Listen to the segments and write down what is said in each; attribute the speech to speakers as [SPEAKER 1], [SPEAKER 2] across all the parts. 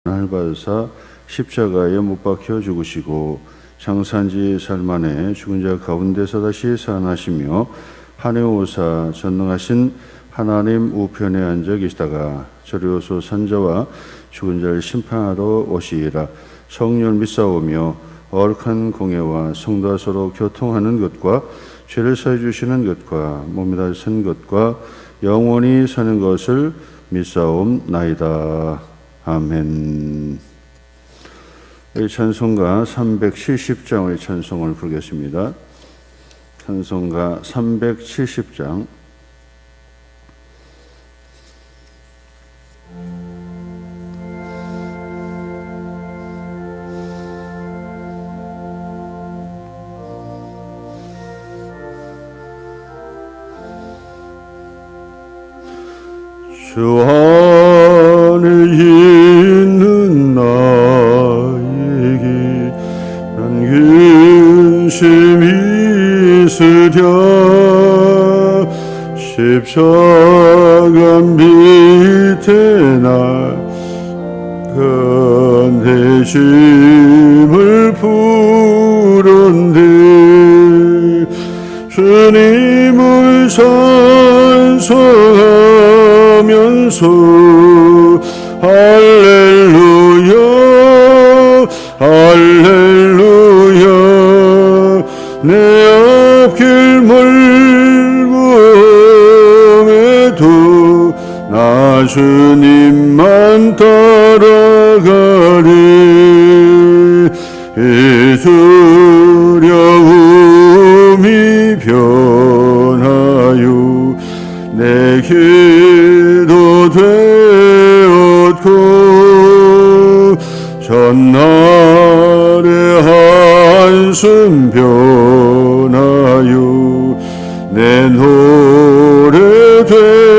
[SPEAKER 1] 받으사 십자가에 못 박혀 죽으시고 장사한 지 사흘 만에 죽은 자 가운데서 다시 살아나시며 하늘에 오사 전능하신 하나님 우편에 앉아 계시다가 저리로서 산자와 죽은 자를 심판하러 오시리라. 성령을 믿사오며 거룩한 공예와 성도와 서로 교통하는 것과 죄를 사해 주시는 것과 몸이 다시 선 것과 영원히 사는 것을 믿사옵나이다. 아멘. 우리 찬송가 370장의 찬송을 부르겠습니다. 찬송가 370장. 주 안에 있는 나에게 난 근심이 있으랴. 십자가 밑에 날 간대심을 부른데 주님을 찬송하면서 할렐루야 할렐루야 내 앞길 멀고 험해도 나 주님만 따라가리. 이 두려움이 변하여 내 기도 되었고 전날의 한숨 변하여 내 노래 되었네.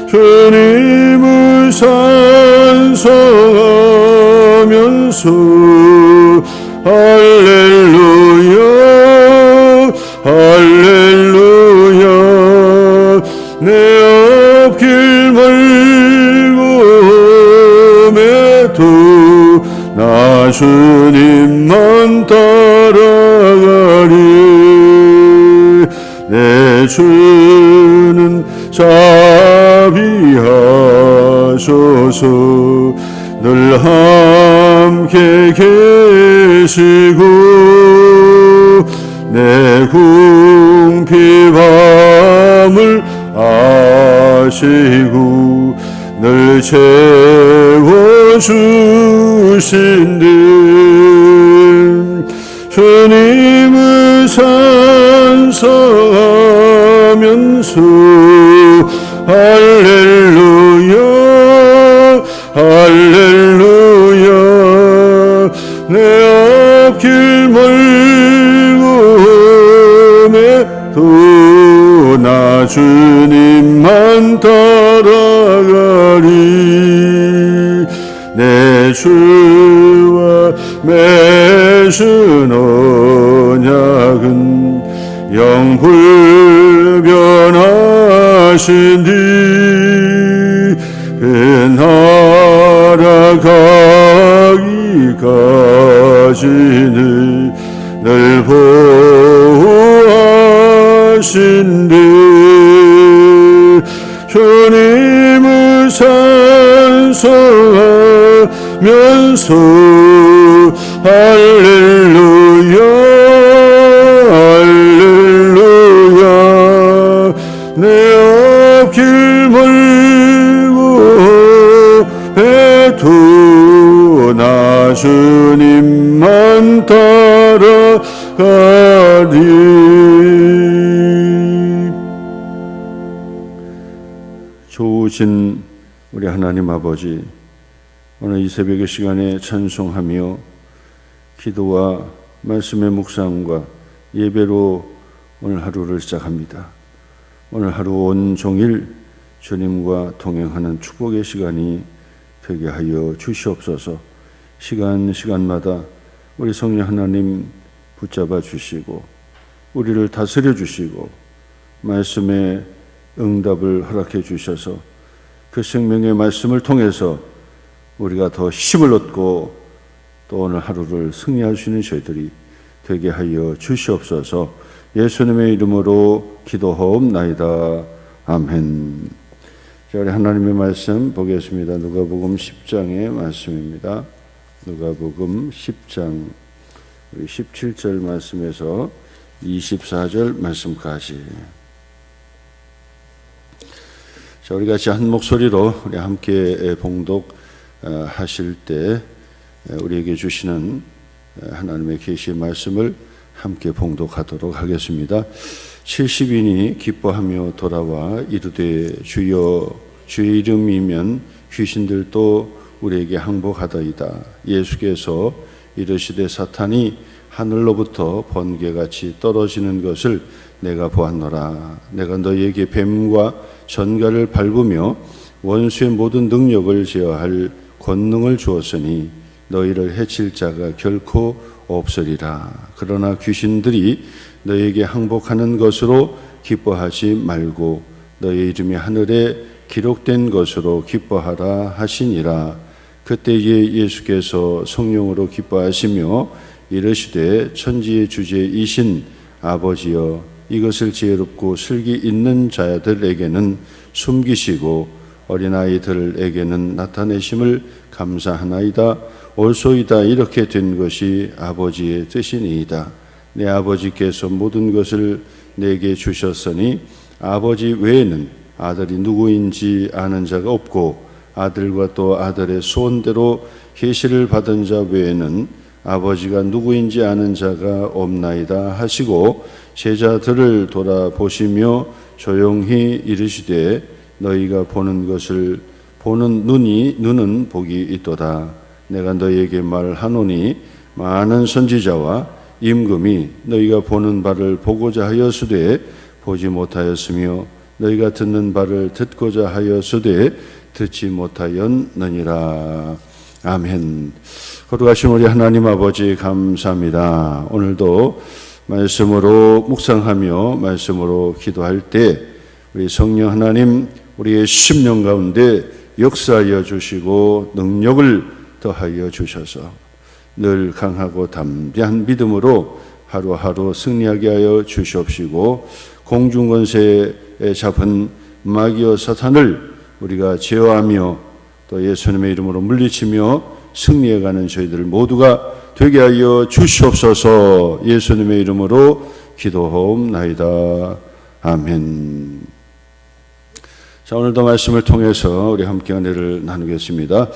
[SPEAKER 1] 주님을 찬송하면서 할렐루야 할렐루야 내 앞길 멀고 험해도 나 주님만 따라가리. 내 주는 자비하소서 늘 함께 계시고 내 궁핍함을 아시고 늘 채워주신대. 주님을 찬송하면서 할렐루야 할렐루야 내 앞길 멀고 험해도 나 주님만 따라가리. 내 주와 맺은 언약은 영불변하신 뒤 그 나라 가기까지는 늘 보호하신대. 주님을 찬송하면서 할렐루야 할렐루야 내 앞길 멀고 험해도 나 주님만 따라가리. 좋으신 우리 하나님 아버지, 오늘 이 새벽의 시간에 찬송하며 기도와 말씀의 묵상과 예배로 오늘 하루를 시작합니다. 오늘 하루 온종일 주님과 동행하는 축복의 시간이 되게 하여 주시옵소서. 시간마다 우리 성령 하나님 붙잡아 주시고 우리를 다스려 주시고 말씀의 응답을 허락해 주셔서 그 생명의 말씀을 통해서 우리가 더 힘을 얻고 또 오늘 하루를 승리할 수 있는 저희들이 되게 하여 주시옵소서. 예수님의 이름으로 기도하옵나이다. 아멘. 자, 우리 하나님의 말씀 보겠습니다. 누가복음 10장의 말씀입니다. 누가복음 10장 우리 17절 말씀에서 24절 말씀까지. 자, 우리 같이 한 목소리로 우리 함께 봉독하실 때 우리에게 주시는 하나님의 계시의 말씀을 함께 봉독하도록 하겠습니다. 70인이 기뻐하며 돌아와 이르되 주여 주의 이름이면 귀신들도 우리에게 항복하더이다. 예수께서 이르시되 사탄이 하늘로부터 번개같이 떨어지는 것을 내가 보았노라. 내가 너희에게 뱀과 전갈을 밟으며 원수의 모든 능력을 제어할 권능을 주었으니 너희를 해칠 자가 결코 없으리라. 그러나 귀신들이 너희에게 항복하는 것으로 기뻐하지 말고 너희 이름이 하늘에 기록된 것으로 기뻐하라 하시니라. 그때에 예수께서 성령으로 기뻐하시며 이르시되 천지의 주제이신 아버지여 이것을 지혜롭고 슬기 있는 자들에게는 숨기시고 어린아이들에게는 나타내심을 감사하나이다. 옳소이다. 이렇게 된 것이 아버지의 뜻이니이다. 내 아버지께서 모든 것을 내게 주셨으니 아버지 외에는 아들이 누구인지 아는 자가 없고 아들과 또 아들의 소원대로 계시를 받은 자 외에는 아버지가 누구인지 아는 자가 없나이다 하시고 제자들을 돌아보시며 조용히 이르시되 너희가 보는 것을 보는 눈은 복이 있도다. 내가 너희에게 말하노니 많은 선지자와 임금이 너희가 보는 바를 보고자 하였으되 보지 못하였으며 너희가 듣는 바를 듣고자 하였으되 듣지 못하였느니라. 아멘. 거룩하신 우리 하나님 아버지 감사합니다. 오늘도 말씀으로 묵상하며 말씀으로 기도할 때 우리 성령 하나님 우리의 심령 가운데 역사하여 주시고 능력을 더하여 주셔서 늘 강하고 담대한 믿음으로 하루하루 승리하게 하여 주시옵시고 공중권세에 잡은 마귀와 사탄을 우리가 제어하며 또 예수님의 이름으로 물리치며 승리해가는 저희들 모두가 되게 하여 주시옵소서. 예수님의 이름으로 기도하옵나이다. 아멘. 자, 오늘도 말씀을 통해서 우리 함께 은혜를 나누겠습니다.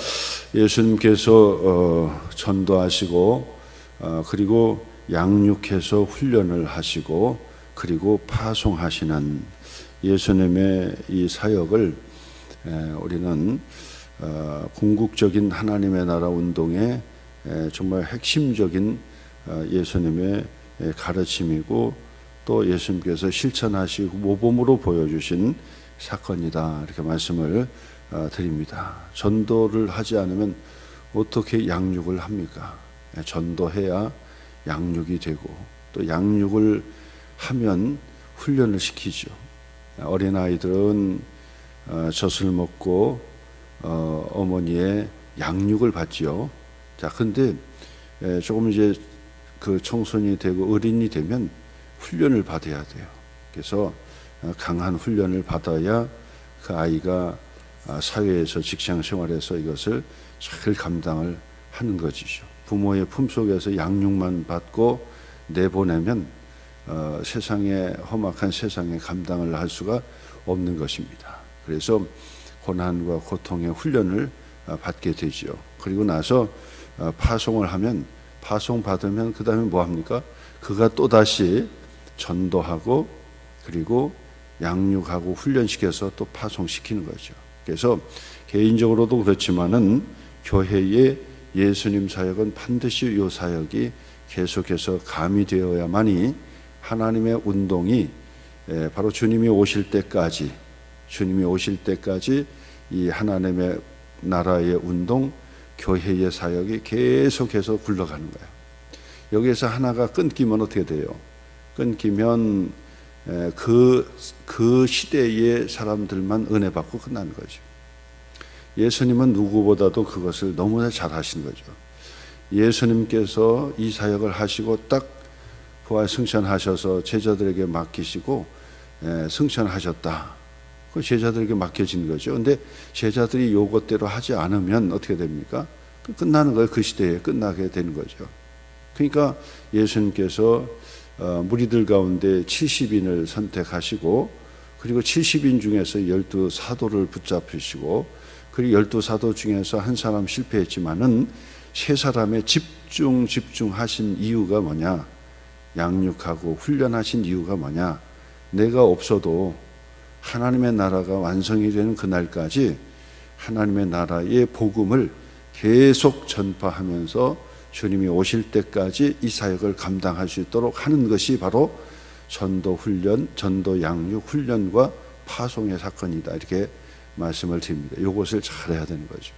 [SPEAKER 1] 예수님께서 전도하시고 그리고 양육해서 훈련을 하시고 그리고 파송하시는 예수님의 이 사역을 우리는 궁극적인 하나님의 나라 운동의 정말 핵심적인 예수님의 가르침이고 또 예수님께서 실천하시고 모범으로 보여주신 사건이다. 이렇게 말씀을 드립니다. 전도를 하지 않으면 어떻게 양육을 합니까? 전도해야 양육이 되고 또 양육을 하면 훈련을 시키죠. 어린아이들은 젖을 먹고 어머니의 양육을 받지요. 자, 근데 조금 이제 그 청소년이 되고 어린이 되면 훈련을 받아야 돼요. 그래서 강한 훈련을 받아야 그 아이가 사회에서 직장 생활에서 이것을 잘 감당을 하는 것이죠. 부모의 품속에서 양육만 받고 내보내면 세상에 험악한 세상에 감당을 할 수가 없는 것입니다. 그래서 고난과 고통의 훈련을 받게 되죠. 그리고 나서 파송을 하면 파송받으면 그 다음에 뭐 합니까? 그가 또다시 전도하고 그리고 양육하고 훈련시켜서 또 파송시키는 거죠. 그래서 개인적으로도 그렇지만은 교회의 예수님 사역은 반드시 이 사역이 계속해서 가미되어야만이 하나님의 운동이 바로 주님이 오실 때까지 이 하나님의 나라의 운동, 교회의 사역이 계속해서 굴러가는 거예요. 여기에서 하나가 끊기면 어떻게 돼요? 끊기면 그 시대의 사람들만 은혜 받고 끝나는 거죠. 예수님은 누구보다도 그것을 너무나 잘 하신 거죠. 예수님께서 이 사역을 하시고 딱 부활 승천하셔서 제자들에게 맡기시고 승천하셨다. 그 제자들에게 맡겨진 거죠. 근데 제자들이 요것대로 하지 않으면 어떻게 됩니까? 끝나는 거예요. 그 시대에 끝나게 되는 거죠. 그러니까 예수님께서 무리들 가운데 70인을 선택하시고 그리고 70인 중에서 12사도를 붙잡으시고 그리고 12사도 중에서 한 사람 실패했지만은 세 사람의 집중하신 이유가 뭐냐? 양육하고 훈련하신 이유가 뭐냐? 내가 없어도 하나님의 나라가 완성이 되는 그날까지 하나님의 나라의 복음을 계속 전파하면서 주님이 오실 때까지 이 사역을 감당할 수 있도록 하는 것이 바로 전도 훈련, 전도 양육 훈련과 파송의 사건이다. 이렇게 말씀을 드립니다. 이것을 잘해야 되는 거죠.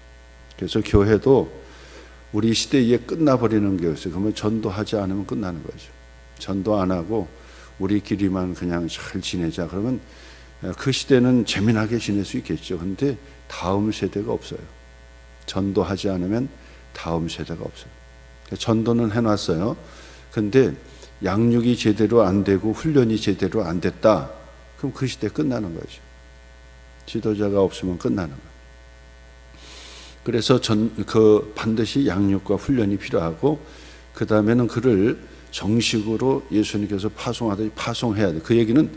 [SPEAKER 1] 그래서 교회도 우리 시대에 끝나버리는 게 있어요. 그러면 전도하지 않으면 끝나는 거죠. 전도 안 하고 우리끼리만 그냥 잘 지내자. 그러면 그 시대는 재미나게 지낼 수 있겠죠. 그런데 다음 세대가 없어요. 전도하지 않으면 다음 세대가 없어요. 전도는 해놨어요. 근데 양육이 제대로 안 되고 훈련이 제대로 안 됐다. 그럼 그 시대 끝나는 거죠. 지도자가 없으면 끝나는 거예요. 그래서 반드시 양육과 훈련이 필요하고 그 다음에는 그를 정식으로 예수님께서 파송하듯이 파송해야 돼. 그 얘기는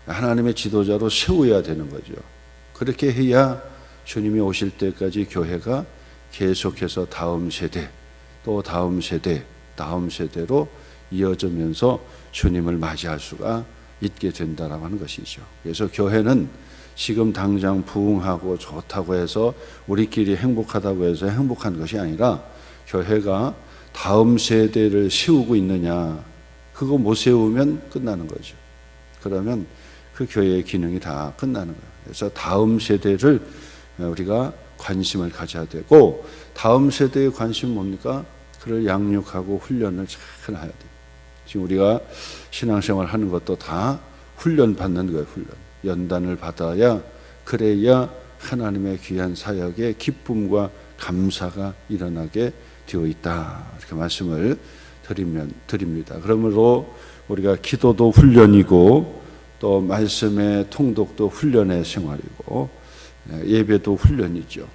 [SPEAKER 1] 하나님의 지도자로 세워야 되는 거죠. 그렇게 해야 주님이 오실 때까지 교회가 계속해서 다음 세대 또 다음 세대 다음 세대로 이어지면서 주님을 맞이할 수가 있게 된다라고 하는 것이죠. 그래서 교회는 지금 당장 부흥하고 좋다고 해서 우리끼리 행복하다고 해서 행복한 것이 아니라 교회가 다음 세대를 세우고 있느냐, 그거 못 세우면 끝나는 거죠. 그러면 그 교회의 기능이 다 끝나는 거예요. 그래서 다음 세대를 우리가 관심을 가져야 되고, 다음 세대의 관심은 뭡니까? 그를 양육하고 훈련을 잘 해야 돼요. 지금 우리가 신앙생활 하는 것도 다 훈련 받는 거예요. 훈련. 연단을 받아야, 그래야 하나님의 귀한 사역에 기쁨과 감사가 일어나게 되어 있다. 이렇게 말씀을 드립니다. 그러므로 우리가 기도도 훈련이고 또 말씀의 통독도 훈련의 생활이고 예배도 훈련이죠.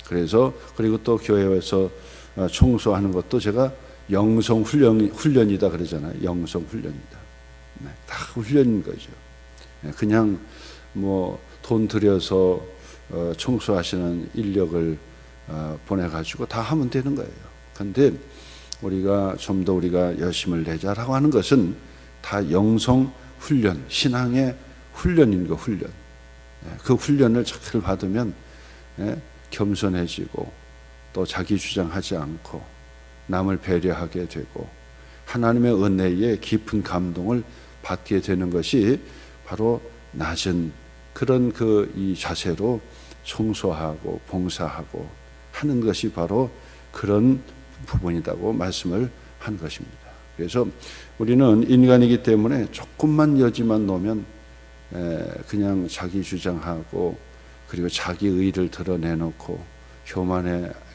[SPEAKER 1] 그래서 그리고 또 교회에서 청소하는 것도 제가 영성 훈련이다 그러잖아요. 영성 훈련이다. 다 훈련인 거죠. 그냥 뭐 돈 들여서 청소하시는 인력을 보내가지고 다 하면 되는 거예요. 그런데 우리가 좀 더 우리가 열심을 내자라고 하는 것은 다 영성 훈련, 신앙의 훈련인 거 훈련. 그 훈련을 잘 받으면 겸손해지고 또 자기 주장하지 않고 남을 배려하게 되고 하나님의 은혜에 깊은 감동을 받게 되는 것이 바로 낮은 그런 이 자세로 청소하고 봉사하고 하는 것이 바로 그런 부분이라고 말씀을 한 것입니다. 그래서 우리는 인간이기 때문에 조금만 여지만 놓으면 그냥 자기 주장하고 그리고 자기 의를 드러내놓고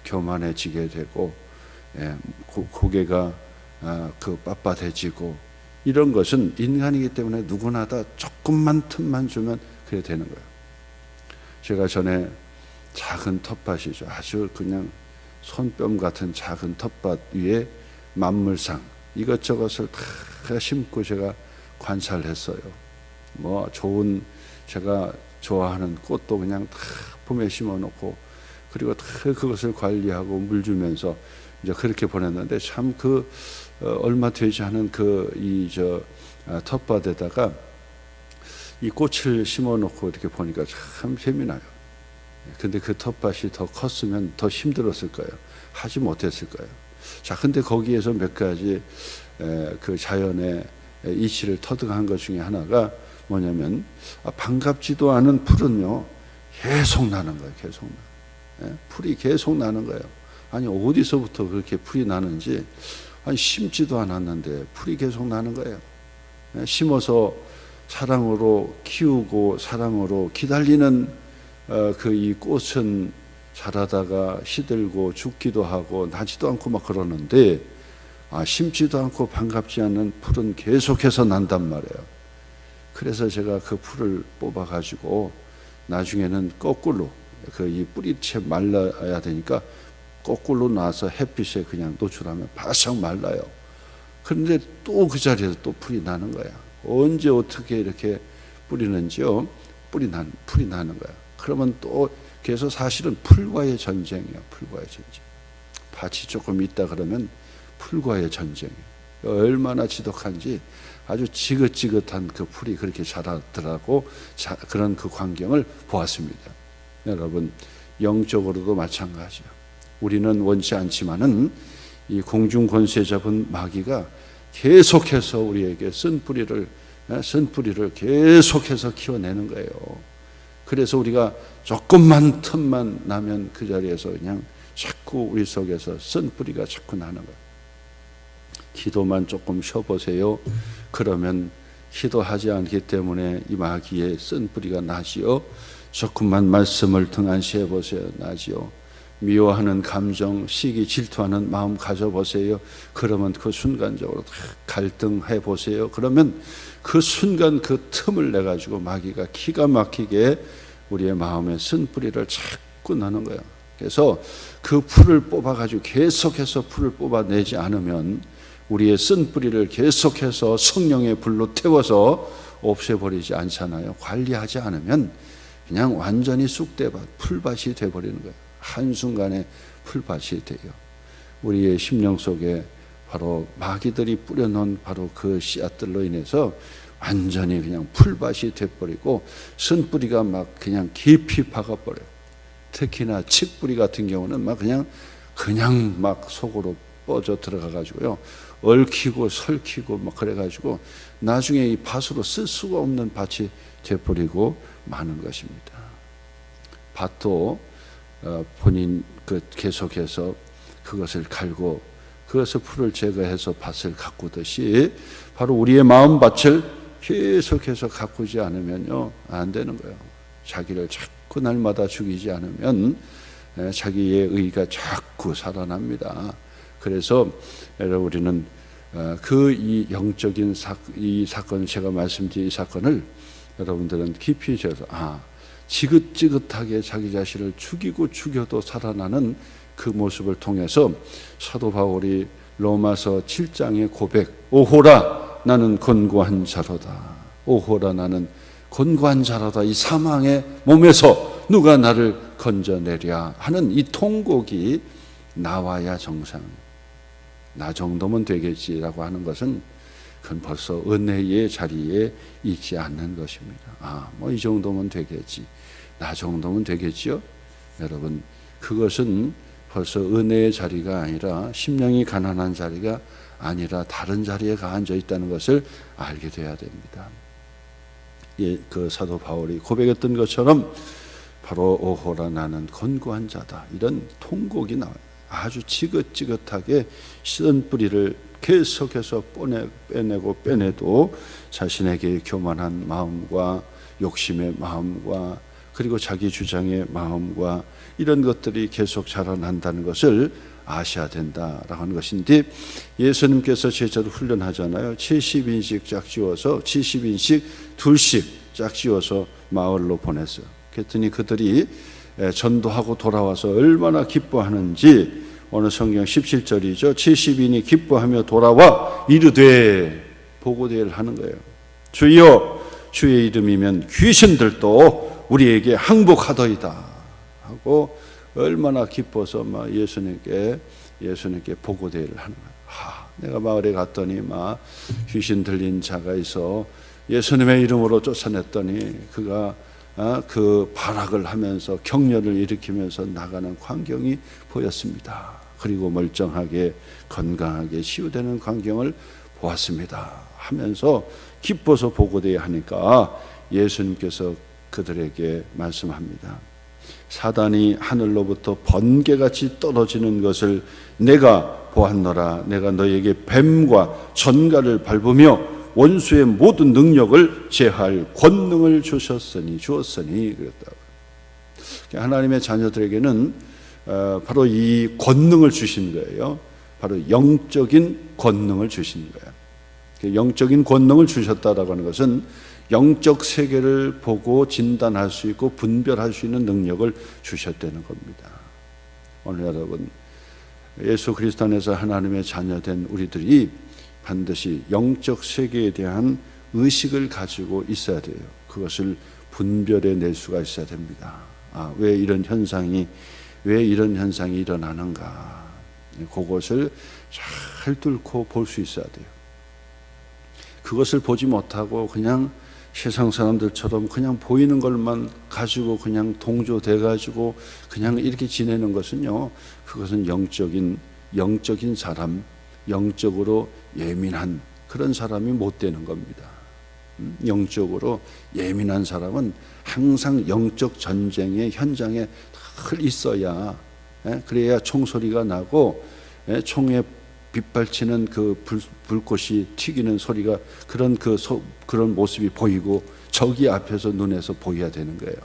[SPEAKER 1] 교만해지게 되고 고개가 빳빳해지고 이런 것은 인간이기 때문에 누구나 다 조금만 틈만 주면 그래 되는 거예요. 제가 전에 작은 텃밭이죠. 아주 그냥 손뼉 같은 작은 텃밭 위에 만물상 이것저것을 다 심고 제가 관찰했어요. 뭐 좋은 제가 좋아하는 꽃도 그냥 다 봄에 심어놓고 그리고 다 그것을 관리하고 물 주면서 이제 그렇게 보냈는데 참 얼마 되지 않은 텃밭에다가 이 꽃을 심어놓고 이렇게 보니까 참 재미나요. 근데 그 텃밭이 더 컸으면 더 힘들었을 거예요. 하지 못했을 거예요. 자, 근데 거기에서 몇 가지 그 자연의 이치를 터득한 것 중에 하나가 뭐냐면 반갑지도 않은 풀은요 계속 나는 거예요. 계속 풀이 계속 나는 거예요. 아니 어디서부터 그렇게 풀이 나는지 아니 심지도 않았는데 풀이 계속 나는 거예요. 심어서 사랑으로 키우고 사랑으로 기다리는 이 꽃은 자라다가 시들고 죽기도 하고 나지도 않고 막 그러는데 심지도 않고 반갑지 않은 풀은 계속해서 난단 말이에요. 그래서 제가 그 풀을 뽑아가지고 나중에는 거꾸로 이 뿌리채 말라야 되니까 거꾸로 놔서 햇빛에 그냥 노출하면 바싹 말라요. 그런데 또 그 자리에서 또 풀이 나는 거야. 언제 어떻게 이렇게 뿌리는지요? 풀이 나는 거야. 그러면 또 그래서 사실은 풀과의 전쟁이야. 풀과의 전쟁. 밭이 조금 있다 그러면 풀과의 전쟁이에요. 얼마나 지독한지 아주 지긋지긋한 그 풀이 그렇게 자라더라고. 그런 그 광경을 보았습니다. 여러분, 영적으로도 마찬가지야. 우리는 원치 않지만은 이 공중 권세 잡은 마귀가 계속해서 우리에게 쓴뿌리를 계속해서 키워내는 거예요. 그래서 우리가 조금만 틈만 나면 그 자리에서 그냥 자꾸 우리 속에서 쓴뿌리가 자꾸 나는 거예요. 기도만 조금 쉬어보세요. 그러면 기도하지 않기 때문에 이 마귀의 쓴뿌리가 나지요. 조금만 말씀을 등한시해 보세요. 나지요. 미워하는 감정, 시기, 질투하는 마음 가져보세요. 그러면 그 순간적으로 갈등해 보세요. 그러면 그 순간 그 틈을 내 가지고 마귀가 기가 막히게 우리의 마음에 쓴뿌리를 자꾸 나는 거예요. 그래서 그 풀을 뽑아 가지고 계속해서 풀을 뽑아내지 않으면 우리의 쓴뿌리를 계속해서 성령의 불로 태워서 없애버리지 않잖아요. 관리하지 않으면 그냥 완전히 쑥대밭, 풀밭이 돼버리는 거예요. 한순간에 풀밭이 돼요. 우리의 심령 속에 바로 마귀들이 뿌려놓은 바로 그 씨앗들로 인해서 완전히 그냥 풀밭이 돼버리고 쓴뿌리가 막 그냥 깊이 박아버려요. 특히나 칡뿌리 같은 경우는 막 그냥 막 속으로 뻗어 들어가가지고요. 얽히고 설키고 막 그래가지고 나중에 이 밭으로 쓸 수가 없는 밭이 돼버리고 마는 것입니다. 밭도 본인 계속해서 그것을 갈고 그것을 풀을 제거해서 밭을 가꾸듯이 바로 우리의 마음밭을 계속해서 가꾸지 않으면요 안 되는 거예요. 자기를 자꾸 날마다 죽이지 않으면 자기의 의가 자꾸 살아납니다. 그래서 여러분 우리는 이 영적인 이 사건, 제가 말씀드린 이 사건을 여러분들은 깊이 져서 지긋지긋하게 자기 자신을 죽이고 죽여도 살아나는 그 모습을 통해서 사도 바울이 로마서 7장의 고백, 오호라 나는 곤고한 자로다. 오호라 나는 곤고한 자로다. 이 사망의 몸에서 누가 나를 건져내랴 하는 이 통곡이 나와야 정상. 나 정도면 되겠지라고 하는 것은 그건 벌써 은혜의 자리에 있지 않는 것입니다. 이 정도면 되겠지. 나 정도면 되겠지요? 여러분, 그것은 벌써 은혜의 자리가 아니라 심령이 가난한 자리가 아니라 다른 자리에 앉아 있다는 것을 알게 돼야 됩니다. 그 사도 바울이 고백했던 것처럼 바로 오호라 나는 곤고한 자다. 이런 통곡이 나와요. 아주 지긋지긋하게 쓴 뿌리를 계속해서 빼내도 자신에게 교만한 마음과 욕심의 마음과 그리고 자기 주장의 마음과 이런 것들이 계속 자라난다는 것을 아셔야 된다라고 하는 것인데, 예수님께서 제자를 훈련하잖아요. 70인씩 짝지어서 70인씩 둘씩 짝지어서 마을로 보냈어요. 그랬더니 그들이 전도하고 돌아와서 얼마나 기뻐하는지 오늘 성경 17절이죠. 70인이 기뻐하며 돌아와 이르되, 보고대를 하는 거예요. 주여, 주의 이름이면 귀신들도 우리에게 항복하더이다 하고 얼마나 기뻐서 막 예수님께 보고대를 하는 거예요. 내가 마을에 갔더니 막 귀신 들린 자가 있어 예수님의 이름으로 쫓아냈더니 그가 그 발악을 하면서 격려를 일으키면서 나가는 광경이 보였습니다. 그리고 멀쩡하게 건강하게 치유되는 광경을 보았습니다 하면서 기뻐서 보고대야 하니까 예수님께서 그들에게 말씀합니다. 사단이 하늘로부터 번개같이 떨어지는 것을 내가 보았노라. 내가 너에게 뱀과 전갈을 밟으며 원수의 모든 능력을 제할 권능을 주었으니 그랬다고. 하나님의 자녀들에게는 바로 이 권능을 주신 거예요. 바로 영적인 권능을 주신 거예요. 영적인 권능을 주셨다라고 하는 것은 영적 세계를 보고 진단할 수 있고 분별할 수 있는 능력을 주셨다는 겁니다. 오늘 여러분, 예수 그리스도 안에서 하나님의 자녀된 우리들이 반드시 영적 세계에 대한 의식을 가지고 있어야 돼요. 그것을 분별해 낼 수가 있어야 됩니다. 왜 이런 현상이 일어나는가? 그것을 잘 뚫고 볼 수 있어야 돼요. 그것을 보지 못하고 그냥 세상 사람들처럼 그냥 보이는 것만 가지고 그냥 동조돼 가지고 그냥 이렇게 지내는 것은요, 그것은 영적인 사람, 영적으로 예민한 그런 사람이 못 되는 겁니다. 영적으로 예민한 사람은 항상 영적 전쟁의 현장에 늘 있어야, 그래야 총소리가 나고 총에 빗발치는 그 불꽃이 튀기는 소리가 그런 모습이 보이고 적이 앞에서 눈에서 보여야 되는 거예요.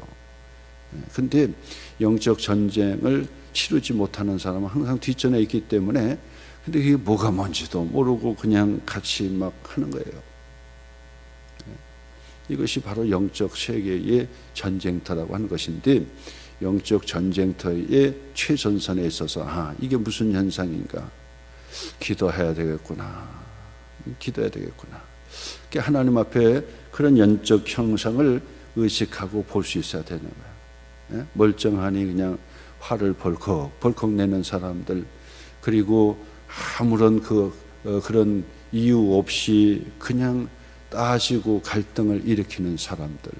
[SPEAKER 1] 근데 영적 전쟁을 치르지 못하는 사람은 항상 뒷전에 있기 때문에 근데 그게 뭐가 뭔지도 모르고 그냥 같이 막 하는 거예요. 이것이 바로 영적 세계의 전쟁터라고 하는 것인데, 영적 전쟁터의 최전선에 있어서 이게 무슨 현상인가? 기도해야 되겠구나. 하나님 앞에 그런 영적 형상을 의식하고 볼 수 있어야 되는 거야. 멀쩡하니 그냥 화를 벌컥 내는 사람들, 그리고 아무런 그런 이유 없이 그냥 따지고 갈등을 일으키는 사람들,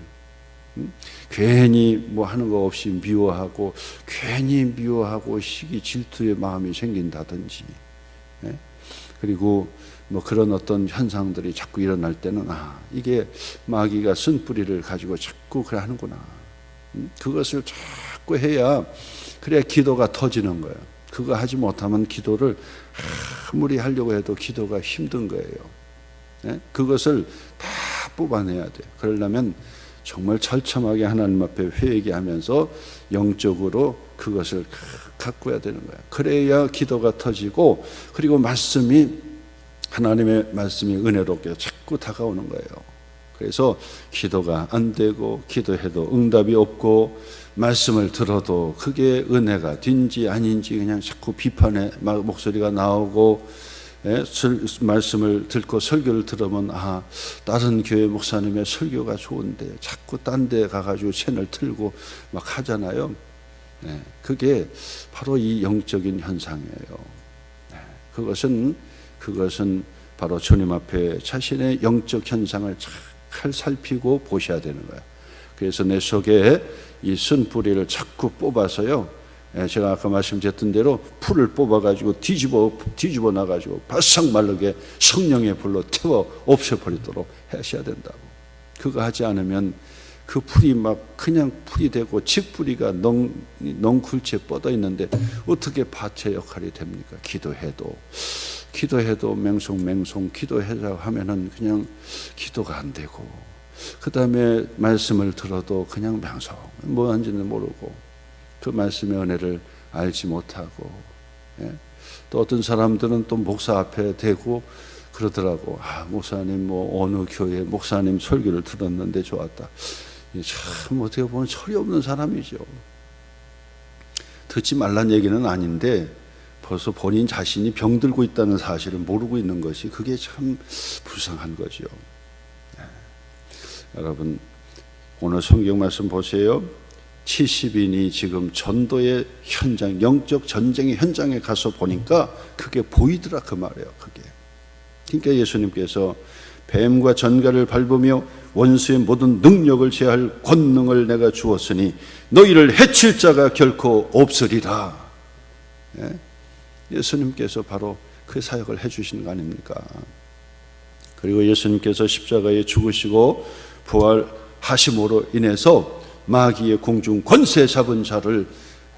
[SPEAKER 1] 괜히 뭐 하는 거 없이 미워하고 시기 질투의 마음이 생긴다든지, 그리고 뭐 그런 어떤 현상들이 자꾸 일어날 때는 이게 마귀가 쓴 뿌리를 가지고 자꾸 그래 하는구나. 그것을 자꾸 해야 그래야 기도가 터지는 거예요. 그거 하지 못하면 기도를 아무리 하려고 해도 기도가 힘든 거예요. 그것을 다 뽑아내야 돼요. 그러려면 정말 철저하게 하나님 앞에 회개하면서 영적으로 그것을 가꾸어야 되는 거예요. 그래야 기도가 터지고, 그리고 하나님의 말씀이 은혜롭게 자꾸 다가오는 거예요. 그래서 기도가 안 되고, 기도해도 응답이 없고, 말씀을 들어도 그게 은혜가 된지 아닌지 그냥 자꾸 비판의 목소리가 나오고, 말씀을 듣고 설교를 들으면 다른 교회 목사님의 설교가 좋은데 자꾸 딴 데 가가지고 채널 틀고 막 하잖아요. 그게 바로 이 영적인 현상이에요. 그것은 바로 주님 앞에 자신의 영적 현상을 잘 살피고 보셔야 되는 거예요. 그래서 내 속에 이 쓴뿌리를 자꾸 뽑아서요, 제가 아까 말씀드렸던 대로 풀을 뽑아가지고 뒤집어 놔가지고 바싹 마르게 성령의 불로 태워 없애버리도록 하셔야 된다고. 그거 하지 않으면 그 풀이 막 그냥 풀이 되고 직뿌리가 넝쿨째 뻗어 있는데 어떻게 밭의 역할이 됩니까? 기도해도 맹송 기도하자고 하면은 그냥 기도가 안 되고, 그 다음에 말씀을 들어도 그냥 맹송 뭐 하는지는 모르고 그 말씀의 은혜를 알지 못하고, 또 어떤 사람들은 또 목사 앞에 대고 그러더라고. 목사님 뭐 어느 교회 목사님 설교를 들었는데 좋았다. 참 어떻게 보면 철이 없는 사람이죠. 듣지 말란 얘기는 아닌데 벌써 본인 자신이 병들고 있다는 사실을 모르고 있는 것이 그게 참 불쌍한 거죠. 여러분, 오늘 성경 말씀 보세요. 70인이 지금 전도의 현장, 영적 전쟁의 현장에 가서 보니까 그게 보이더라 그 말이에요. 그게. 그러니까 예수님께서 뱀과 전갈을 밟으며 원수의 모든 능력을 제할 권능을 내가 주었으니 너희를 해칠 자가 결코 없으리라. 예수님께서 바로 그 사역을 해주시는 거 아닙니까? 그리고 예수님께서 십자가에 죽으시고 부활하심으로 인해서 마귀의 공중 권세 잡은 자를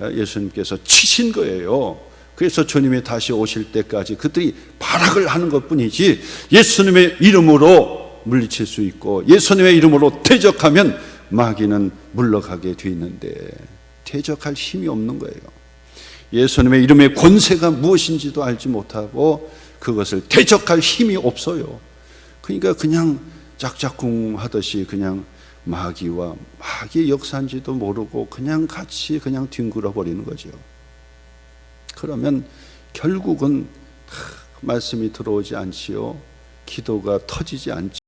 [SPEAKER 1] 예수님께서 치신 거예요. 그래서 주님이 다시 오실 때까지 그들이 발악을 하는 것뿐이지, 예수님의 이름으로 물리칠 수 있고 예수님의 이름으로 대적하면 마귀는 물러가게 돼 있는데, 대적할 힘이 없는 거예요. 예수님의 이름의 권세가 무엇인지도 알지 못하고 그것을 대적할 힘이 없어요. 그러니까 그냥 짝짝꿍 하듯이 그냥 마귀와 마귀의 역사인지도 모르고 그냥 같이 그냥 뒹굴어 버리는 거죠. 그러면 결국은 말씀이 들어오지 않지요. 기도가 터지지 않지요.